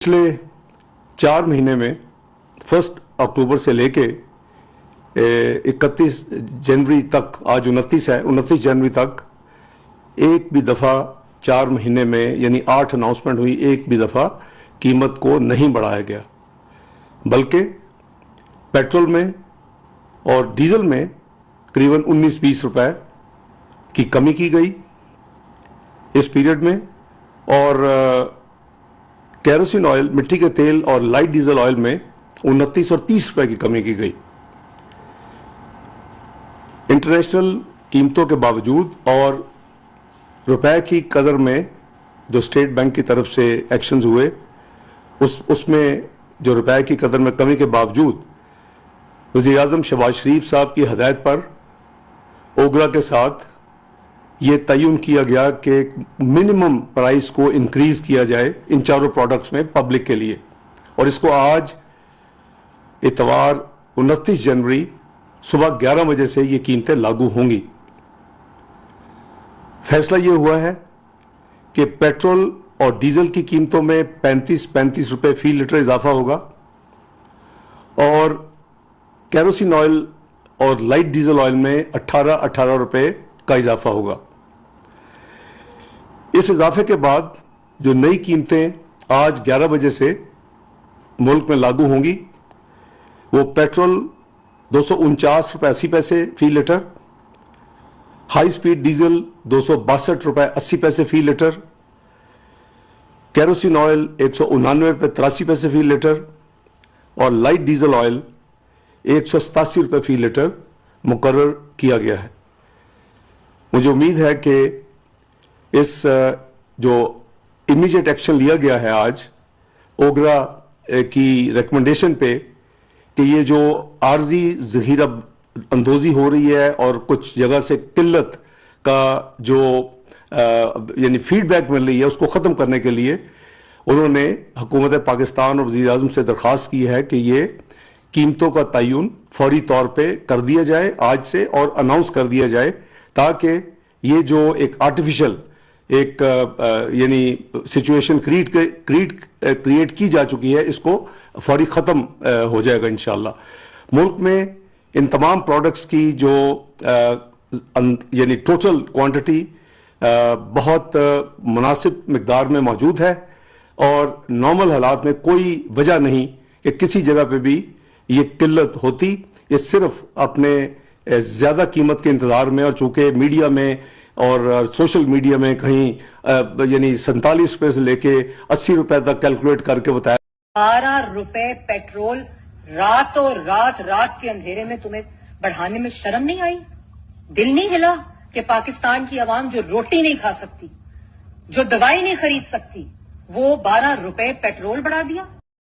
पिछले 4 महीने में 1 अक्टूबर से लेके 31 जनवरी तक, आज 29 है, 29 जनवरी तक एक भी दफ़ा 4 महीने में यानी 8 अनाउंसमेंट हुई, एक भी दफ़ा कीमत को नहीं बढ़ाया गया, बल्कि पेट्रोल में और डीजल में करीबन 19-20 रुपए की कमी की गई इस पीरियड में। और केरोसिन ऑयल, मिट्टी के तेल और लाइट डीजल ऑयल में 29 और 30 रुपए की कमी की गई। इंटरनेशनल कीमतों के बावजूद और रुपए की कदर में जो स्टेट बैंक की तरफ से एक्शंस हुए, उसमें जो रुपए की कदर में कमी के बावजूद वज़ीर-ए-आज़म शहबाज शरीफ साहब की हदायत पर ओगरा के साथ ये तयन किया गया कि मिनिमम प्राइस को इंक्रीज किया जाए इन चारों प्रोडक्ट्स में पब्लिक के लिए, और इसको आज इतवार 29 जनवरी सुबह 11 बजे से ये कीमतें लागू होंगी। फैसला ये हुआ है कि पेट्रोल और डीजल की कीमतों में 35 रुपए फी लीटर इजाफा होगा और केरोसिन ऑयल और लाइट डीजल ऑयल में 18 रुपए का इजाफा होगा। इस इजाफे के बाद जो नई कीमतें आज 11 बजे से मुल्क में लागू होंगी, वो पेट्रोल 249 रुपए 80 पैसे फी लीटर, हाई स्पीड डीजल 262 रुपए 80 पैसे फी लीटर, केरोसिन ऑयल 199 रुपए 83 पैसे फी लीटर और लाइट डीजल ऑयल 187 रुपए फी लीटर मुकर्रर किया गया है। मुझे उम्मीद है कि इस जो इमीडिएट एक्शन लिया गया है आज ओगरा की रिकमेंडेशन पे, कि ये जो आर्जी ज़ख़ीरा अंदोज़ी हो रही है और कुछ जगह से किल्लत का जो यानी फीडबैक मिल रही है, उसको ख़त्म करने के लिए उन्होंने हुकूमत पाकिस्तान और वज़ीर-ए-आज़म से दरख्वास्त की है कि ये कीमतों का तयन फौरी तौर पे कर दिया जाए आज से और अनाउंस कर दिया जाए, ताकि ये जो एक आर्टिफिशियल एक यानी सिचुएशन क्रिएट की जा चुकी है, इसको फौरी ख़त्म हो जाएगा इंशाअल्लाह। मुल्क में इन तमाम प्रोडक्ट्स की जो यानी टोटल क्वांटिटी बहुत मुनासिब मिकदार में मौजूद है और नॉर्मल हालात में कोई वजह नहीं कि किसी जगह पे भी ये किल्लत होती। ये सिर्फ अपने ज़्यादा कीमत के इंतज़ार में, और चूँकि मीडिया में और सोशल मीडिया में कहीं यानी 47 रुपए से लेके 80 रुपए तक कैलकुलेट करके बताया। 12 रुपए पेट्रोल रात के अंधेरे में तुम्हें बढ़ाने में शर्म नहीं आई? दिल नहीं हिला कि पाकिस्तान की आवाम जो रोटी नहीं खा सकती, जो दवाई नहीं खरीद सकती, वो 12 रुपए पेट्रोल बढ़ा दिया?